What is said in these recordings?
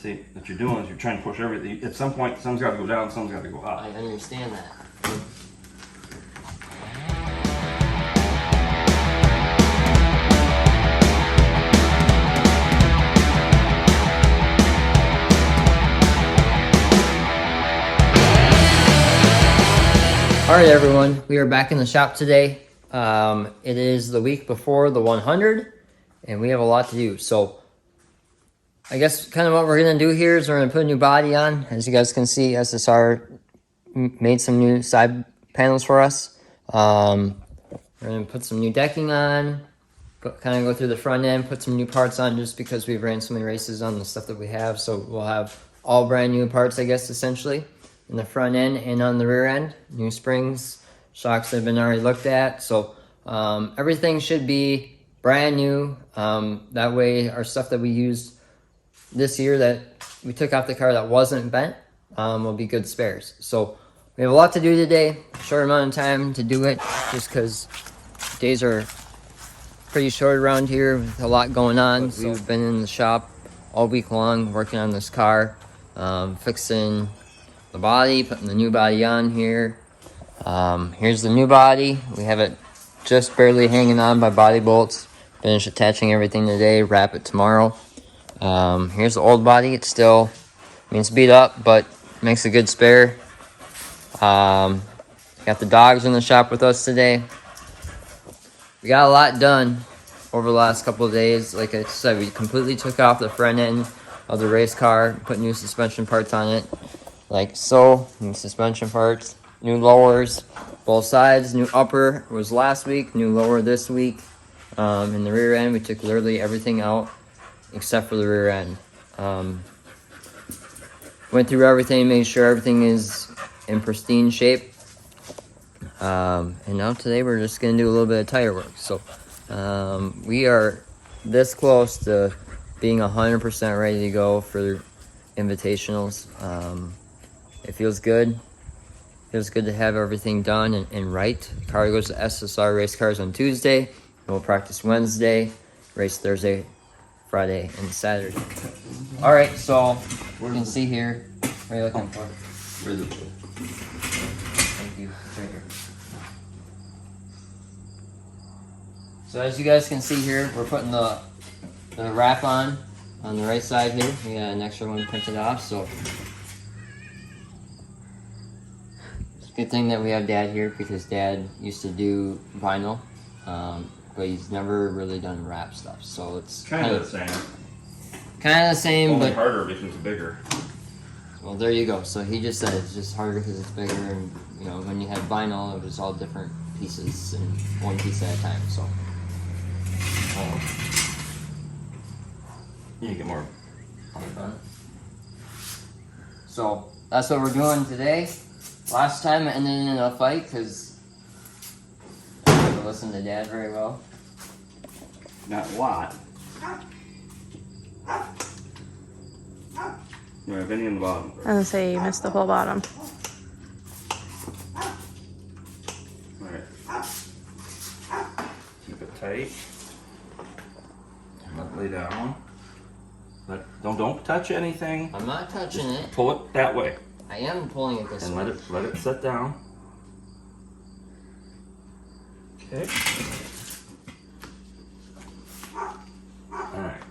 See, what you're doing is you're trying to push everything. At some point, some's got to go down, some's got to go up. I understand that. All right, everyone, we are back in the shop today. It is the week before the 100, and we have a lot to do. So I guess kind of what we're going to do here is we're going to put a new body on. As you guys can see, SSR made some new side panels for us. We're going to put some new decking on, kind of go through the front end, put some new parts on just because we've ran so many races on the stuff that we have. So we'll have all brand new parts, I guess, essentially, in the front end and on the rear end. New springs, shocks that have been already looked at. So everything should be brand new. That way our stuff that we used this year that we took off the car that wasn't bent will be good spares. So we have a lot to do today, short amount of time to do it just because days are pretty short around here with a lot going on. So we've been in the shop all week long working on this car, fixing the body, putting the new body on here. Here's the new body. We have it just barely hanging on by body bolts. Finish attaching everything today, wrap it tomorrow. Here's the old body. It's still, I mean, it's beat up, but makes a good spare. Got the dogs in the shop with us today. We got a lot done over the last couple of days. Like I said, we completely took off the front end of the race car, put new suspension parts on it, like so. New suspension parts, new lowers, both sides. New upper was last week, new lower this week. In the rear end, we took literally everything out except for the rear end. Went through everything, made sure everything is in pristine shape. And now today we're just gonna do a little bit of tire work. So we are this close to being 100% ready to go for invitationals. It feels good. Feels good to have everything done and right. The car goes to SSR Race Cars on Tuesday. We'll practice Wednesday, race Thursday, Friday, and Saturday. All right, so you can see here. What are you looking for? Where's it? Thank you. It's right here. So as you guys can see here, we're putting the wrap on the right side here. We got an extra one printed off, so it's a good thing that we have Dad here because Dad used to do vinyl, but he's never really done wrap stuff. So it's Kind of the same. Kind of the same, Only but harder because it's bigger. well, there you go. So he just said it's just harder because it's bigger, and you know when you had vinyl, it was all different pieces and one piece at a time. So. You need to get more. So that's what we're doing today. Last time it ended in a fight because I didn't listen to Dad very well. Not a lot. You have any in the bottom? I was gonna say you missed the whole bottom. Alright. Keep it tight. Let it lay down. Don't touch anything. I'm not touching it. Pull it that way. I am pulling it this And way. let it set down. Okay. Alright.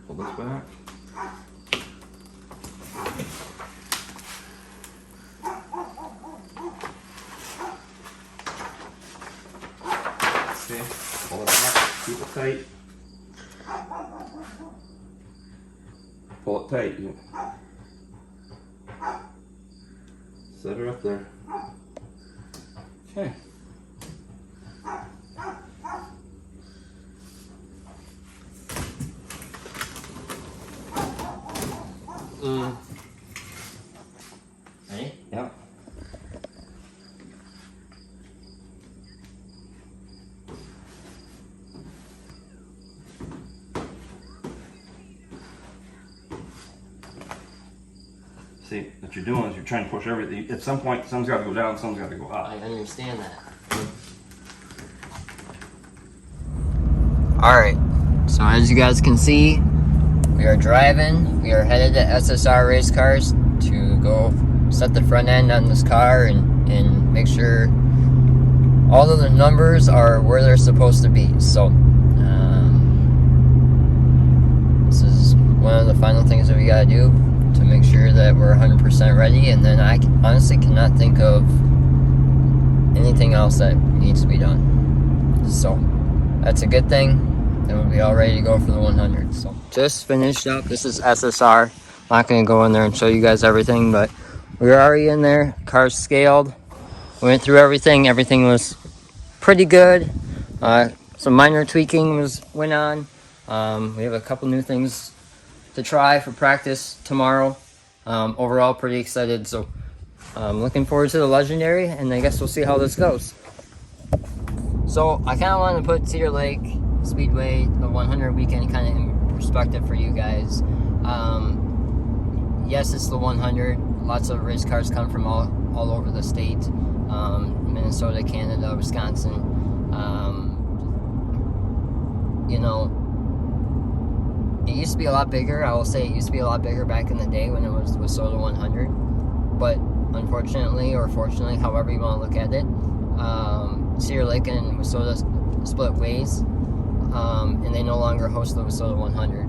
Pull this back. Okay. Pull it back. Keep it tight. Pull it tight. Set her up there. Okay. Ready? Yep. See, what you're doing is you're trying to push everything. At some point, some's got to go down, some's got to go up. I understand that. All right. So as you guys can see, We are driving. We are headed to SSR Race Cars to go set the front end on this car and make sure all of the numbers are where they're supposed to be. So this is one of the final things that we gotta do to make sure that we're 100% ready, and then I honestly cannot think of anything else that needs to be done. So that's a good thing. Then we'll be all ready to go for the 100. So just finished up. This is SSR. I'm not going to go in there and show you guys everything, but we were already in there. Cars scaled. We went through everything. Everything was pretty good. Some minor tweaking went on. We have a couple new things to try for practice tomorrow. Overall, pretty excited. So looking forward to the Legendary, and I guess we'll see how this goes. So I kind of wanted to put Cedar Lake Speedway, the 100 weekend, kind of in perspective for you guys. Yes, it's the 100. Lots of race cars come from all over the state. Minnesota, Canada, Wisconsin. You know, it used to be a lot bigger. I will say it used to be a lot bigger back in the day when it was the Wisconsin 100. But unfortunately, or fortunately, however you want to look at it, Cedar Lake and Wisconsin split ways, and they no longer host the Wisconsin 100.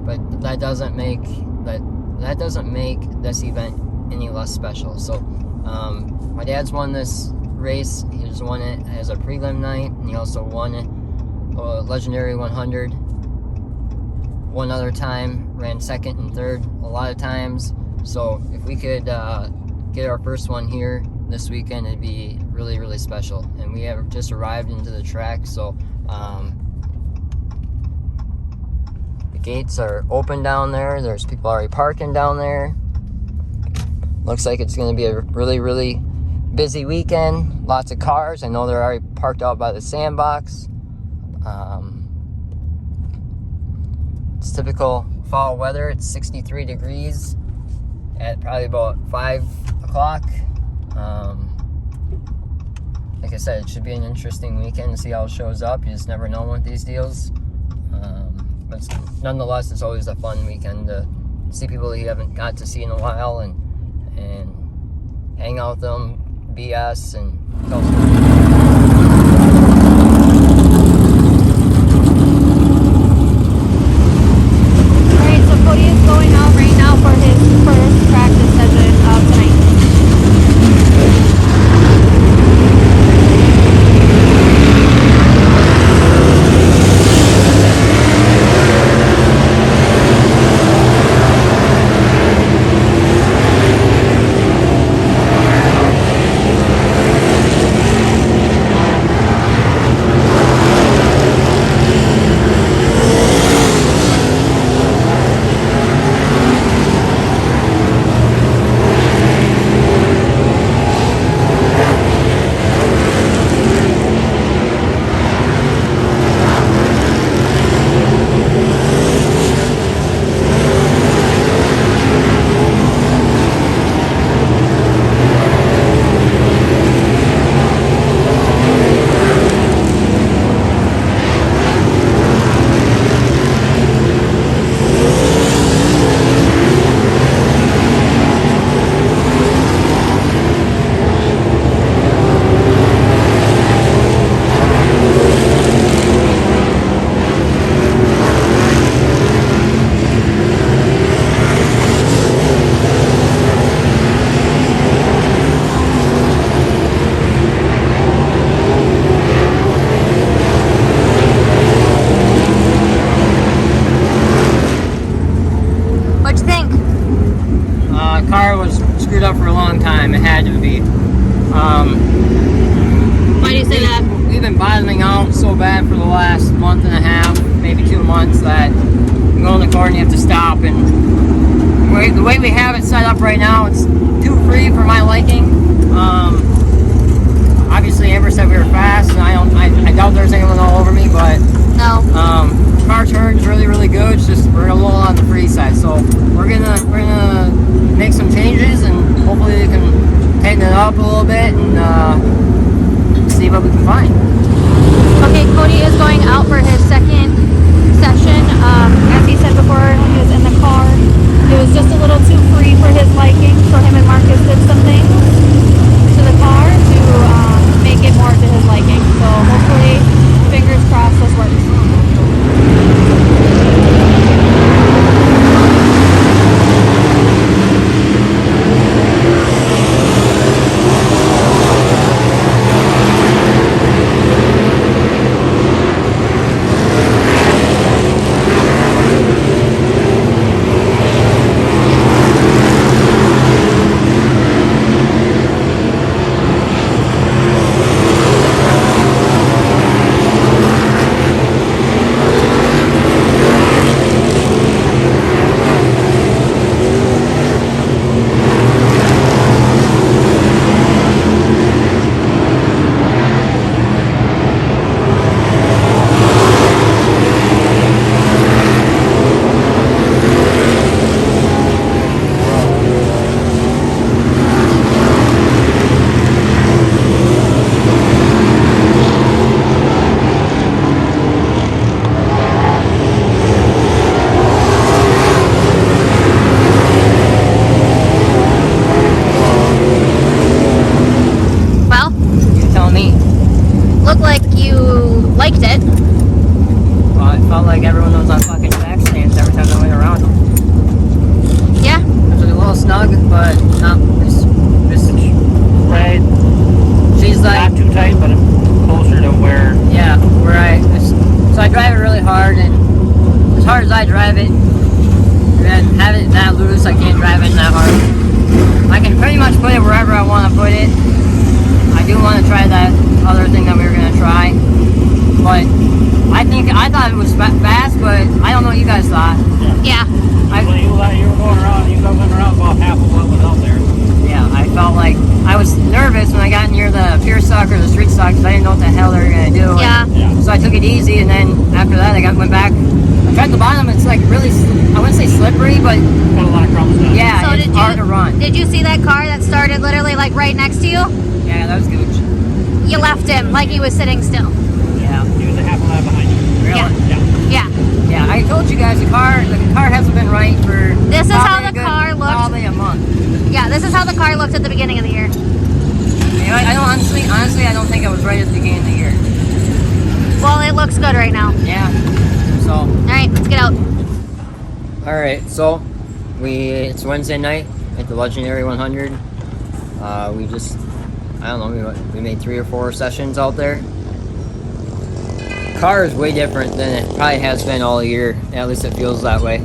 But that doesn't make this event any less special. So my dad's won this race. He just won it as a prelim night, and he also won it Legendary 100 one other time, ran second and third a lot of times. So if we could get our first one here this weekend, it'd be really, really special. And we have just arrived into the track, so the gates are open down there. There's people already parking down there. Looks like it's going to be a really, really busy weekend. Lots of cars. I know they're already parked out by the sandbox. It's typical fall weather. It's 63 degrees at probably about 5 o'clock. Like I said, it should be an interesting weekend to see how it shows up. You just never know with these deals. But nonetheless, it's always a fun weekend to see people that you haven't got to see in a while and hang out with them, BS, and tell stories. Cody is going out right now for his first practice session of the night. Car was screwed up for a long time. It had to be. Why do you say that? We've been bottoming out so bad for the last month and a half, maybe 2 months, that you go in the car and you have to stop. And the way we have it set up right now, it's too free for my liking. Obviously, Amber said we were fast, and I doubt there's anyone all over me, but No. car turns really, really good. It's just we're a little on the free side, so we're gonna make some changes, and hopefully we can tighten it up a little bit and see what we can find. Okay, Cody is going out for his second session. As he said loose. I can't drive it that hard. I can pretty much put it wherever I want to put it. I do want to try that other thing that we were going to try. But I thought it was fast, but I don't know what you guys thought. Yeah. You were going around about half of what was out there. Yeah, I felt like I was nervous when I got near the pier stock or the street stock because I didn't know what the hell they were going to do. Yeah. So I took it easy, and then after that went back. I tried the bottom. It's like really, I wouldn't say slippery, but Got a lot of crumbs down. yeah, So it's hard to run. Did you see that car that started literally like right next to you? Yeah, that was gooch. You left him like he was sitting still. Yeah. He was a half a lap behind you. Really? Yeah. Yeah, I told you guys the car hasn't been right for This is how probably the car looked. Probably a month. Yeah, this is how the car looked at the beginning of the year. I don't honestly, I don't think I was right at the beginning of the year. Well, it looks good right now. Yeah. So. All right, let's get out. All right. So, it's Wednesday night at the Legendary 100. We just, I don't know, we made 3 or 4 sessions out there. Car is way different than it probably has been all year. At least it feels that way.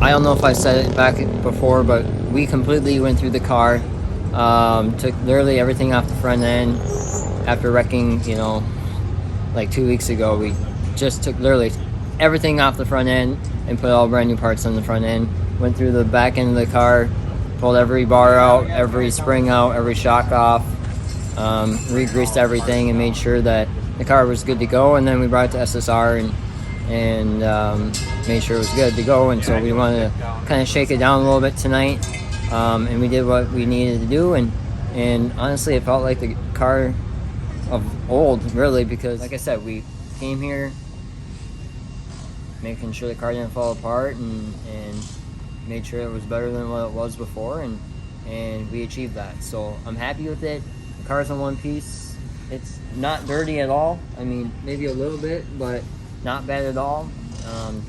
I don't know if I said it back before, but we completely went through the car. Took literally everything off the front end. After wrecking, like 2 weeks ago, we just took literally everything off the front end and put all brand new parts on the front end. Went through the back end of the car, pulled every bar out, every spring out, every shock off. Re-greased everything and made sure that the car was good to go, and then we brought it to SSR and made sure it was good to go. And so we wanted to kind of shake it down a little bit tonight, and we did what we needed to do, and honestly it felt like the car of old, really, because like I said, we came here making sure the car didn't fall apart and made sure it was better than what it was before, and we achieved that. So I'm happy with it. The car's in one piece. It's not dirty at all. I mean, maybe a little bit, but not bad at all.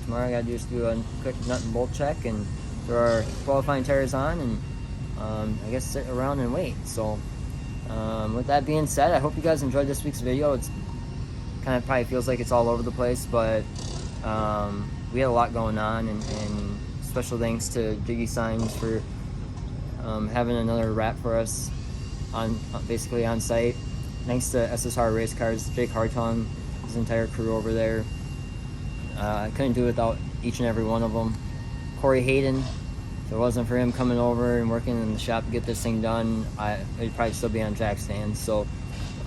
Tomorrow I gotta just do a quick nut and bolt check and throw our qualifying tires on, and I guess sit around and wait. So with that being said, I hope you guys enjoyed this week's video. It's kind of probably feels like it's all over the place, but we had a lot going on, and special thanks to Diggy Signs for having another wrap for us basically on site. Thanks to SSR Race Cars, Jake Hartung, his entire crew over there. I couldn't do it without each and every one of them. Corey Hayden, if it wasn't for him coming over and working in the shop to get this thing done, it'd probably still be on jack's hands. So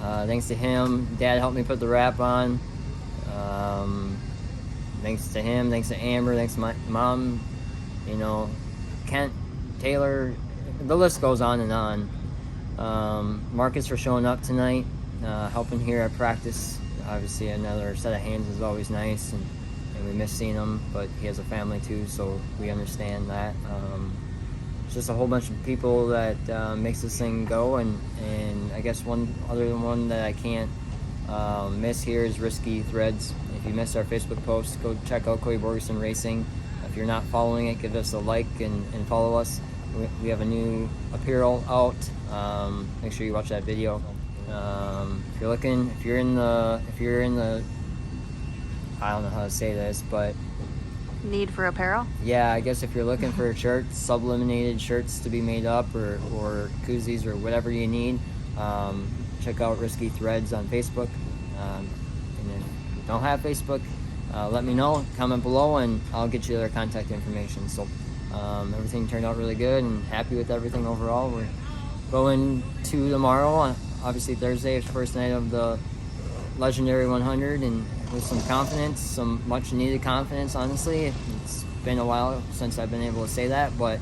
thanks to him. Dad helped me put the wrap on. Thanks to him, thanks to Amber, thanks to my mom, Kent, Taylor, the list goes on and on. Marcus for showing up tonight, helping here at practice. Obviously another set of hands is always nice, and we miss seeing him, but he has a family too, so we understand that. It's just a whole bunch of people that makes this thing go, and I guess one that I can't miss here is Risky Threads. If you missed our Facebook post, go check out Cody Borgeson Racing. If you're not following it, give us a like and follow us. We have a new apparel out. Make sure you watch that video. If you're in the, I don't know how to say this, but Need for apparel? yeah, I guess if you're looking for shirts, sublimated shirts to be made up, or koozies or whatever you need, check out Risky Threads on Facebook. And if you don't have Facebook, let me know, comment below, and I'll get you their contact information. So everything turned out really good, and happy with everything overall. We're going to tomorrow, obviously Thursday, first night of the Legendary 100, and with some confidence, some much needed confidence, honestly. It's been a while since I've been able to say that, but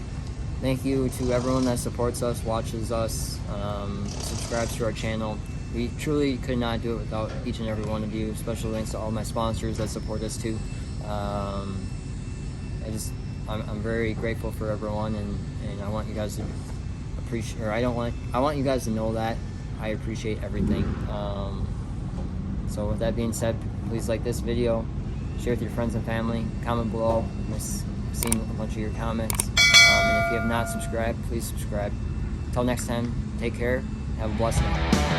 thank you to everyone that supports us, watches us, subscribes to our channel. We truly could not do it without each and every one of you. Special thanks to all my sponsors that support us too. I'm very grateful for everyone, and I want you guys to appreciate, or I want you guys to know that I appreciate everything. So with that being said, please like this video, share with your friends and family, comment below. I miss seeing a bunch of your comments. And if you have not subscribed, please subscribe. Until next time, take care, have a blessed night.